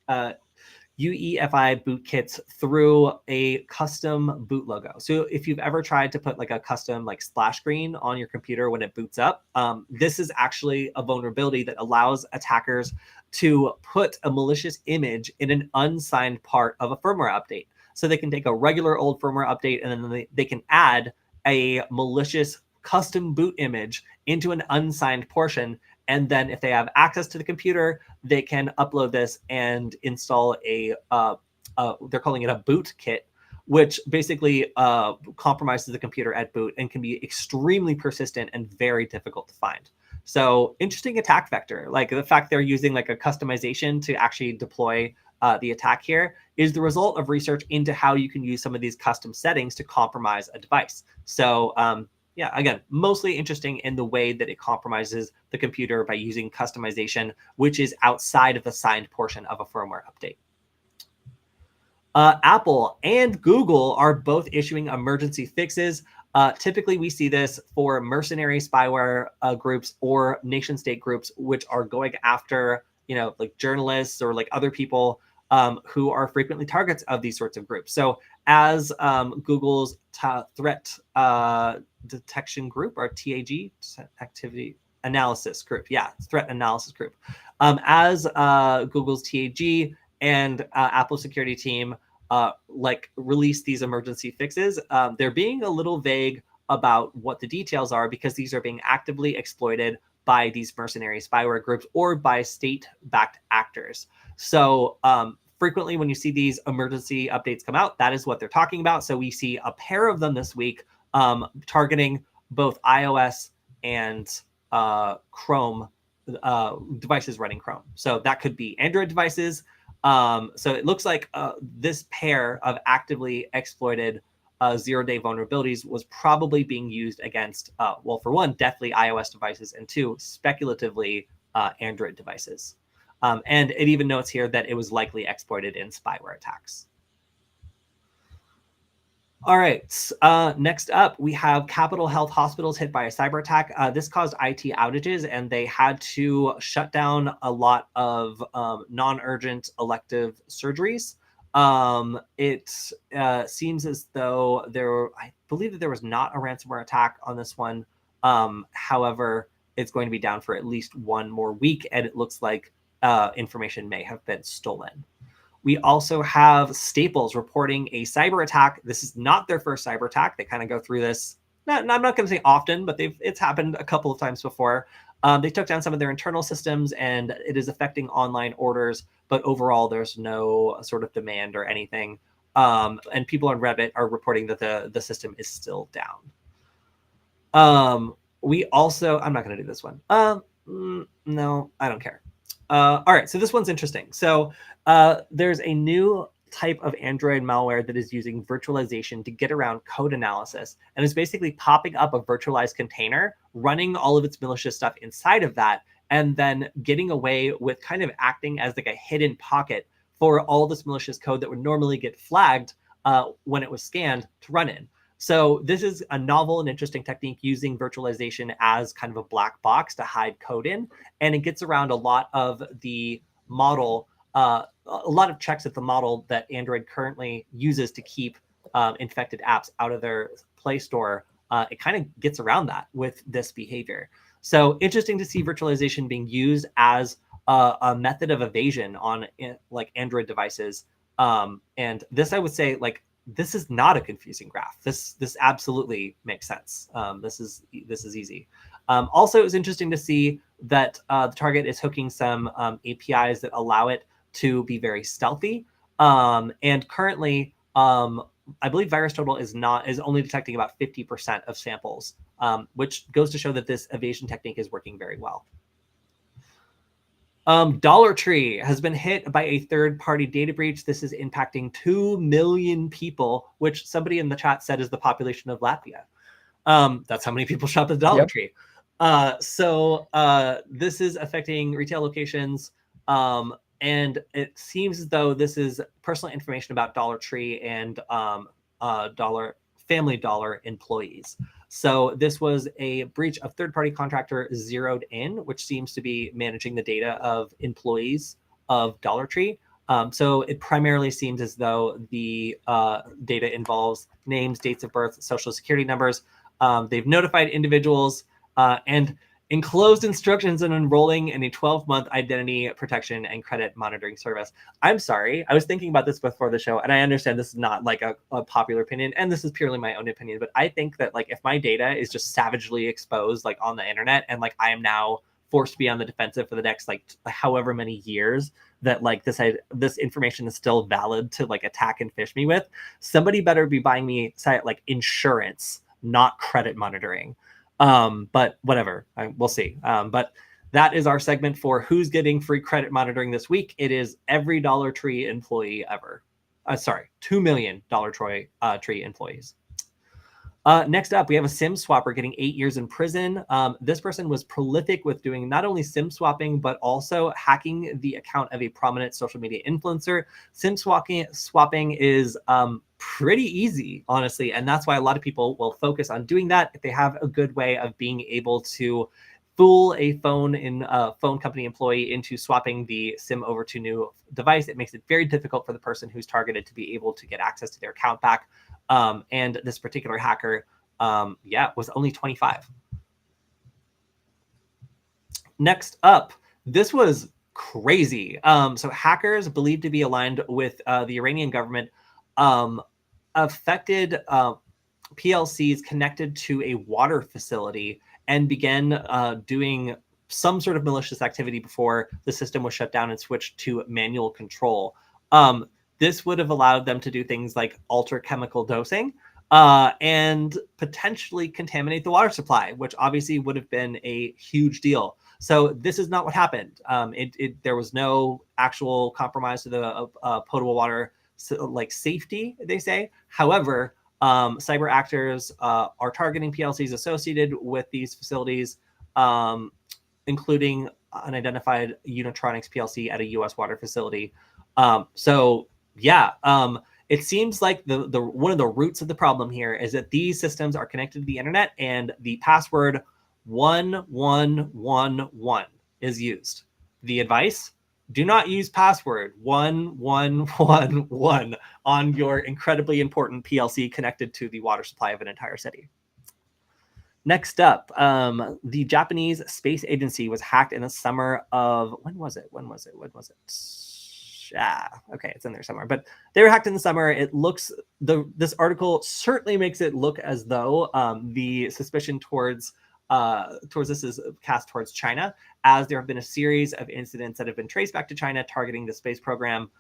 UEFI boot kits through a custom boot logo. So if you've ever tried to put like a custom like splash screen on your computer when it boots up, this is actually a vulnerability that allows attackers to put a malicious image in an unsigned part of a firmware update. So they can take a regular old firmware update and then they can add a malicious custom boot image into an unsigned portion. And then if they have access to the computer, they can upload this and install they're calling it a boot kit, which basically compromises the computer at boot and can be extremely persistent and very difficult to find. So interesting attack vector, like the fact they're using like a customization to actually deploy the attack here is the result of research into how you can use some of these custom settings to compromise a device. So yeah, again, mostly interesting in the way that it compromises the computer by using customization, which is outside of the signed portion of a firmware update. Apple and Google are both issuing emergency fixes. Typically, we see this for mercenary spyware groups or nation state groups, which are going after, like journalists or like other people who are frequently targets of these sorts of groups. So as Google's threat detection group, or TAG, activity analysis group, threat analysis group, as Google's TAG and Apple security team release these emergency fixes, they're being a little vague about what the details are because these are being actively exploited by these mercenary spyware groups or by state-backed actors. So frequently when you see these emergency updates come out, that is what they're talking about. So we see a pair of them this week targeting both iOS and Chrome devices running Chrome. So that could be Android devices. So it looks like this pair of actively exploited zero-day vulnerabilities was probably being used against, well, for one, definitely iOS devices, and two, speculatively Android devices. And it even notes here that it was likely exploited in spyware attacks. All right, next up, we have Capitol Health hospitals hit by a cyber attack. This caused IT outages, and they had to shut down a lot of non-urgent elective surgeries. It seems as though I believe that there was not a ransomware attack on this one. However, it's going to be down for at least one more week, and it looks like information may have been stolen. We also have Staples reporting a cyber attack. This is not their first cyber attack. They kind of go through this. I'm not going to say often, but it's happened a couple of times before. They took down some of their internal systems, and it is affecting online orders. But overall, there's no sort of demand or anything. And people on Reddit are reporting that the system is still down. We also, I'm not going to do this one. No, I don't care. All right, so this one's interesting. So there's a new type of Android malware that is using virtualization to get around code analysis, and is basically popping up a virtualized container, running all of its malicious stuff inside of that, and then getting away with kind of acting as like a hidden pocket for all this malicious code that would normally get flagged when it was scanned to run in. So this is a novel and interesting technique using virtualization as kind of a black box to hide code in, and it gets around a lot of the model, a lot of checks at the model that Android currently uses to keep infected apps out of their Play Store. It kind of gets around that with this behavior. So interesting to see virtualization being used as a method of evasion on like Android devices. And this, I would say, like, this is not a confusing graph. This absolutely makes sense. This is easy. Also, it was interesting to see that the target is hooking some APIs that allow it to be very stealthy. And currently, I believe VirusTotal is only detecting about 50% of samples, which goes to show that this evasion technique is working very well. Dollar Tree has been hit by a third-party data breach. This is impacting 2 million people, which somebody in the chat said is the population of Latvia. That's how many people shop at the Dollar Tree. So this is affecting retail locations, and it seems as though this is personal information about Dollar Tree and Family Dollar employees. So this was a breach of third-party contractor Zeroed In, which seems to be managing the data of employees of Dollar Tree. So it primarily seems as though the data involves names, dates of birth, social security numbers. They've notified individuals and enclosed instructions on enrolling in a 12-month identity protection and credit monitoring service. I'm sorry. I was thinking about this before the show, and I understand this is not like a popular opinion, and this is purely my own opinion, but I think that like if my data is just savagely exposed like on the internet and like I am now forced to be on the defensive for the next like however many years that like this information is still valid to like attack and phish me with, somebody better be buying me like insurance, not credit monitoring. But whatever, we'll see. But that is our segment for who's getting free credit monitoring this week. It is every Dollar Tree employee ever. 2 million Dollar Tree employees. Next up, we have a SIM swapper getting 8 years in prison. This person was prolific with doing not only SIM swapping, but also hacking the account of a prominent social media influencer. SIM swapping is pretty easy, honestly, and that's why a lot of people will focus on doing that if they have a good way of being able to fool a phone company employee into swapping the SIM over to a new device. It makes it very difficult for the person who's targeted to be able to get access to their account back. And this particular hacker, was only 25. Next up, this was crazy. So hackers believed to be aligned with the Iranian government affected PLCs connected to a water facility and began doing some sort of malicious activity before the system was shut down and switched to manual control. This would have allowed them to do things like alter chemical dosing and potentially contaminate the water supply, which obviously would have been a huge deal. So this is not what happened. There was no actual compromise to the potable water safety, they say. However, cyber actors are targeting PLCs associated with these facilities, including unidentified Unitronics PLC at a U.S. water facility. It seems like the one of the roots of the problem here is that these systems are connected to the internet and the password 1111 is used. The advice: do not use password 1111 on your incredibly important PLC connected to the water supply of an entire city. Next up, the Japanese Space Agency was hacked in the summer of, when was it? Okay, it's in there somewhere. But they were hacked in the summer. It looks, this article certainly makes it look as though the suspicion towards this is cast towards China, as there have been a series of incidents that have been traced back to China targeting the space program.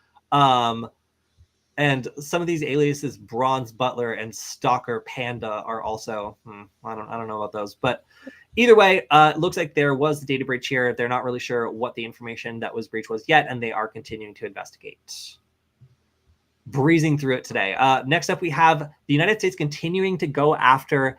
And some of these aliases, Bronze Butler and Stalker Panda, are also, I don't know about those. But either way, it looks like there was the data breach here. They're not really sure what the information that was breached was yet, and they are continuing to investigate. Breezing through it today. Next up, we have the United States continuing to go after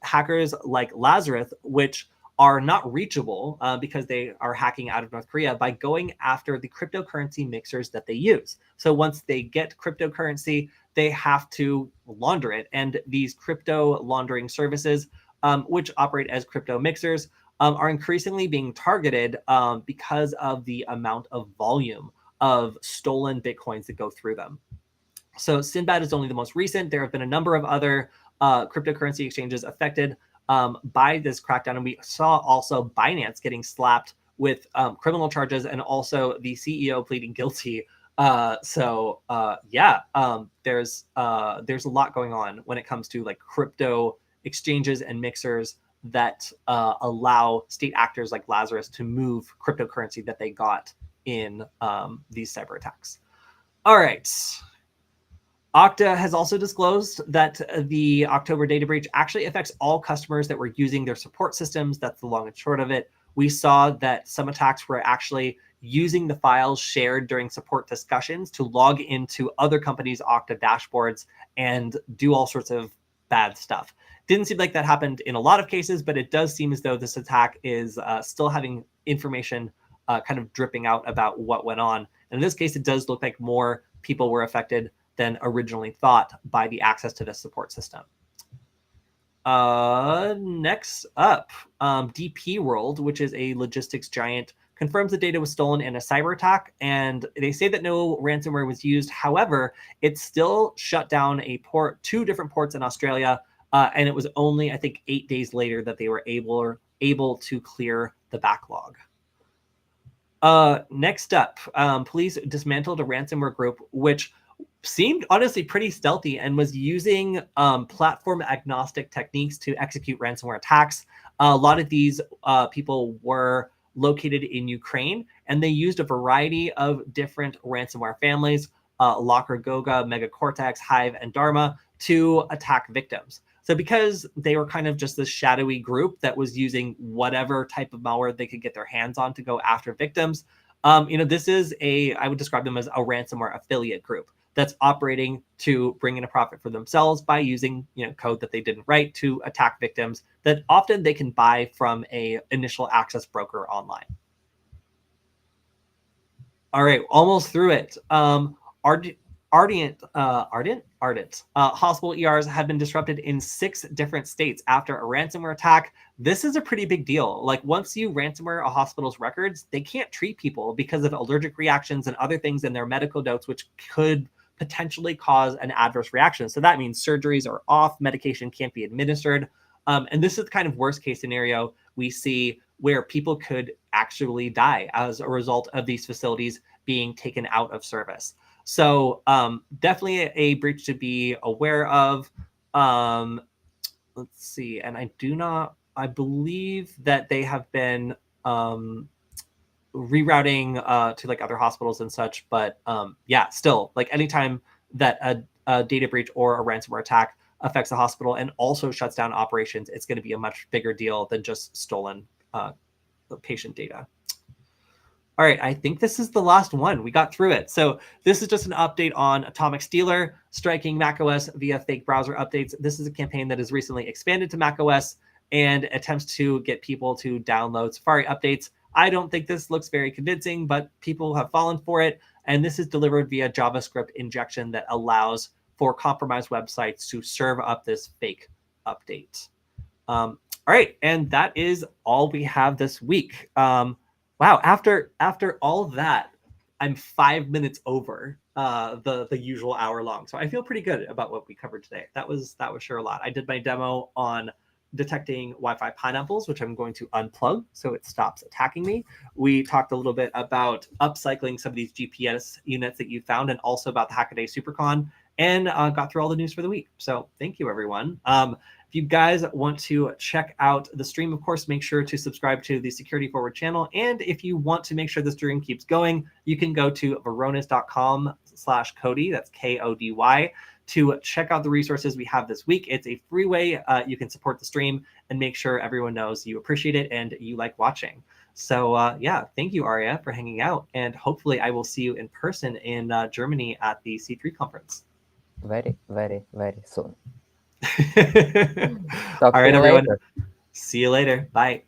hackers like Lazarus, which are not reachable because they are hacking out of North Korea, by going after the cryptocurrency mixers that they use. So once they get cryptocurrency, they have to launder it. And these crypto laundering services, which operate as crypto mixers, are increasingly being targeted because of the amount of volume of stolen Bitcoins that go through them. So Sinbad is only the most recent. There have been a number of other cryptocurrency exchanges affected by this crackdown. And we saw also Binance getting slapped with criminal charges, and also the CEO pleading guilty. There's a lot going on when it comes to like crypto exchanges and mixers that allow state actors like Lazarus to move cryptocurrency that they got in these cyber attacks. All right. Okta has also disclosed that the October data breach actually affects all customers that were using their support systems. That's the long and short of it. We saw that some attacks were actually using the files shared during support discussions to log into other companies' Okta dashboards and do all sorts of bad stuff. Didn't seem like that happened in a lot of cases, but it does seem as though this attack is still having information kind of dripping out about what went on. And in this case, it does look like more people were affected than originally thought by the access to this support system. Next up, DP World, which is a logistics giant, confirms the data was stolen in a cyber attack, and they say that no ransomware was used. However, it still shut down two different ports in Australia, and it was only, I think, 8 days later that they were able to clear the backlog. Next up, police dismantled a ransomware group which seemed honestly pretty stealthy and was using platform agnostic techniques to execute ransomware attacks. A lot of these people were located in Ukraine, and they used a variety of different ransomware families, Locker, Goga, Megacortex, Hive, and Dharma, to attack victims. So because they were kind of just this shadowy group that was using whatever type of malware they could get their hands on to go after victims, this is I would describe them as a ransomware affiliate group that's operating to bring in a profit for themselves by using code that they didn't write to attack victims that often they can buy from a initial access broker online. All right, almost through it. Ardent hospital ERs have been disrupted in 6 different states after a ransomware attack. This is a pretty big deal. Like, once you ransomware a hospital's records, they can't treat people because of allergic reactions and other things in their medical notes, which could potentially cause an adverse reaction. So that means surgeries are off, medication can't be administered. And this is the kind of worst case scenario we see where people could actually die as a result of these facilities being taken out of service. So definitely a breach to be aware of. Let's see. And I believe that they have been rerouting to like other hospitals and such. But yeah, still, like, anytime that a data breach or a ransomware attack affects a hospital and also shuts down operations, it's going to be a much bigger deal than just stolen patient data. All right, I think this is the last one. We got through it. So this is just an update on Atomic Stealer striking macOS via fake browser updates. This is a campaign that has recently expanded to macOS and attempts to get people to download Safari updates. I don't think this looks very convincing, but people have fallen for it. And this is delivered via JavaScript injection that allows for compromised websites to serve up this fake update. All right, and that is all we have this week. Wow, after all of that, I'm 5 minutes over the usual hour long. So I feel pretty good about what we covered today. That was sure a lot. I did my demo on detecting Wi-Fi pineapples, which I'm going to unplug so it stops attacking me. We talked a little bit about upcycling some of these GPS units that you found, and also about the Hackaday SuperCon, and got through all the news for the week. So thank you, everyone. If you guys want to check out the stream, of course, make sure to subscribe to the Security Forward channel. And if you want to make sure the stream keeps going, you can go to varonis.com/Kody, that's Kody, to check out the resources we have this week. It's a free way you can support the stream and make sure everyone knows you appreciate it and you like watching. So yeah, thank you, Aria, for hanging out. And hopefully I will see you in person in Germany at the C3 conference. Very, very, very soon. All right, everyone. Later. See you later. Bye.